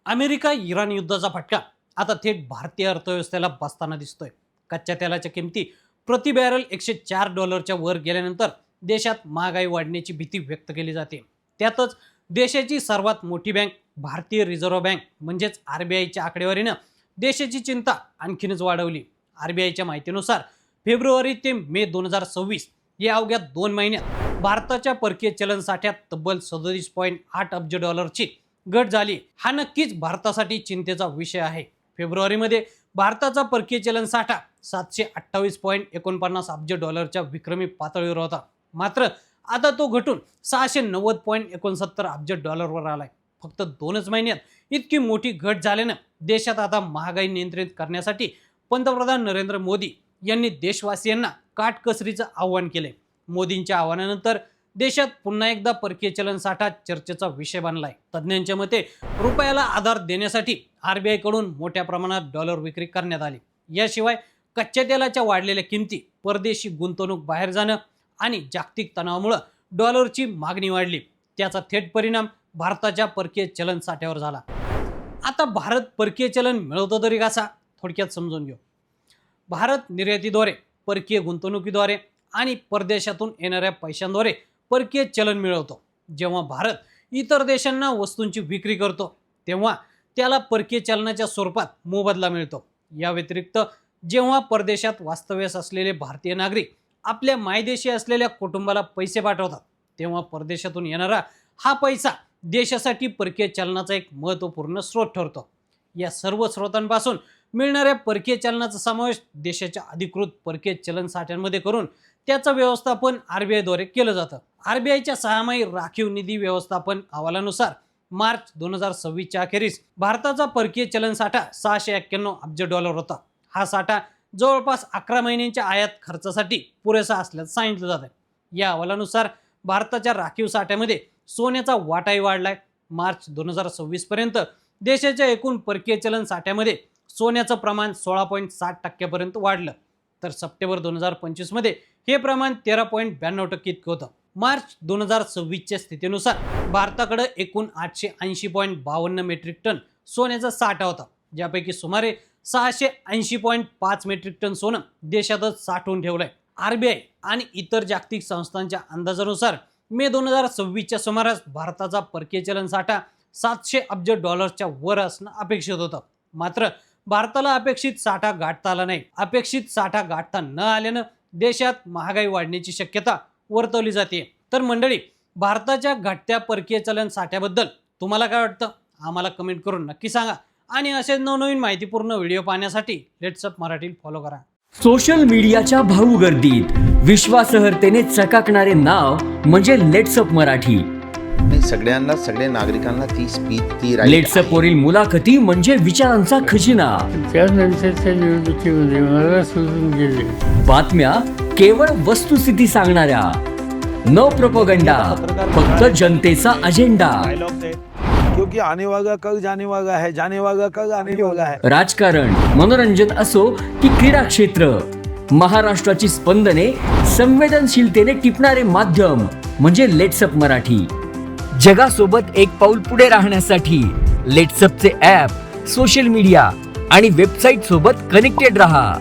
America Iran युद्धाचा फटका आता थेट भारतीय अर्थव्यवस्थेला बसताना दिसतोय. कच्च्या तेलाच्या किमती प्रति बॅरल $104 वर गेल्यानंतर देशात महागाई वाढण्याची भीती व्यक्त केली जाते. त्यातच देशाची सर्वात मोठी बँक भारतीय रिझर्व्ह बँक म्हणजेच RBIच्या आकडेवारीनं देशाची चिंता आणखीनच वाढवली. RBIच्या माहितीनुसार फेब्रुवारी ते मे 2026 या अवघ्या 2 महिन्यात भारताच्या परकीय चलन साठ्यात तब्बल $37.8 अब्ज घट झाली. हा नक्कीच भारतासाठी चिंतेचा विषय आहे. फेब्रुवारीमध्ये भारताचा परकीय चलन साठा $728.49 अब्ज विक्रमी पातळीवर होता. मात्र आता तो घटून $690.69 अब्ज वर आलाय. फक्त 2च महिन्यात इतकी मोठी घट झाल्यानं देशात आता महागाई नियंत्रित करण्यासाठी पंतप्रधान नरेंद्र मोदी यांनी देशवासियांना काटकसरीचं आवाहन केले. मोदींच्या आवाहनानंतर देशात पुन्हा एकदा परकीय चलन साठा चर्चेचा विषय बनलाय. तज्ज्ञांच्या मते रुपयाला आधार देण्यासाठी RBI कडून मोठ्या प्रमाणात डॉलर विक्री करण्यात आली. याशिवाय कच्च्या तेलाच्या वाढलेल्या किमती, परदेशी गुंतवणूक बाहेर जाणं आणि जागतिक तणावामुळे डॉलरची मागणी वाढली. त्याचा थेट परिणाम भारताच्या परकीय चलन साठ्यावर झाला. आता भारत परकीय चलन मिळवतो तरी कसा, थोडक्यात समजून घेऊ. भारत निर्यातीद्वारे, परकीय गुंतवणुकीद्वारे आणि परदेशातून येणाऱ्या पैशांद्वारे परकीय चलन मिळवतो. जेव्हा भारत इतर देशांना वस्तूंची विक्री करतो तेव्हा त्याला परकीय चलनाच्या स्वरूपात मोबदला मिळतो. या व्यतिरिक्त जेव्हा परदेशात वास्तव्यास असलेले भारतीय नागरिक आपल्या मायदेशी असलेल्या कुटुंबाला पैसे पाठवतात तेव्हा परदेशातून येणारा हा पैसा देशासाठी परकीय चलनाचा एक महत्त्वपूर्ण स्रोत ठरतो. या सर्व स्रोतांपासून मिळणाऱ्या परकीय चलनाचा समावेश देशाच्या अधिकृत परकीय चलन साठ्यांमध्ये करून त्याचं व्यवस्थापन RBI द्वारे केलं जातं. RBIच्या 6माही राखीव निधी व्यवस्थापन अहवालानुसार मार्च 2026च्या अखेरीस भारताचा परकीय चलन साठा $691 अब्ज होता. हा साठा जवळपास 11 महिन्यांच्या आयात खर्चासाठी पुरेसा असल्याचं सांगितलं जातं. या अहवालानुसार भारताच्या राखीव साठ्यामध्ये सोन्याचा वाटाही वाढलाय. मार्च 2026 पर्यंत देशाच्या एकूण परकीय चलन साठ्यामध्ये सोन्याचं प्रमाण 16.7% पर्यंत वाढलं, तर सप्टेंबर 2025 मध्ये हे प्रमाण 13.92% इतकं होतं. मार्च 2026च्या स्थितीनुसार भारताकडे एकूण 880.52 मेट्रिक टन सोन्याचा साठा होता, ज्यापैकी सुमारे 680.5 मेट्रिक टन सोनं देशातच साठवून ठेवलंय. RBI आणि इतर जागतिक संस्थांच्या अंदाजानुसार मे 2026च्या सुमारास भारताचा परकीय चलन साठा $700 अब्ज वर असणं अपेक्षित होतं. मात्र भारताला अपेक्षित साठा गाठता आला नाही. अपेक्षित साठा गाठता न आल्यानं देशात महागाई वाढण्याची शक्यता वर्तवली जाते. तर मंडळी, भारताच्या घटत्या परकीय चलन साठ्याबद्दल तुम्हाला काय वाटतं, आम्हाला कमेंट करून नक्की सांगा. आणि असेच नवनवीन माहितीपूर्ण व्हिडिओ पाहण्यासाठी लेट्स अप मराठी फॉलो करा. सोशल मीडियाच्या भाऊ गर्दीत विश्वासार्हतेने चकाकणारे नाव म्हणजे लेट्स अप मराठी. सगळ्यांना, सगळ्या नागरिकांना ती स्पीच, ती लेट्स अप वरील मुलाखती म्हणजे विचारांचा खजिना. त्यानंतरच्या निवडणुकीमध्ये मला सोडून गेले. बातम्या केवळ वस्तुस्थिती सांगणाऱ्या, न प्रोपगंडा, फक्त जनतेचा अजेंडा. क्योंकि आने वाला कल जाने वाला है, जाने वाला कल आने वाला है. राजकारण, मनोरंजन असो की क्रीडा क्षेत्र, महाराष्ट्राची स्पंदने संवेदनशीलतेने टिपणारे माध्यम म्हणजे लेट्स अप मराठी. जगासोबत एक पाऊल पुढे राहण्यासाठी लेट्स अपचे ॲप, सोशल मीडिया आणि वेबसाईट सोबत कनेक्टेड रहा.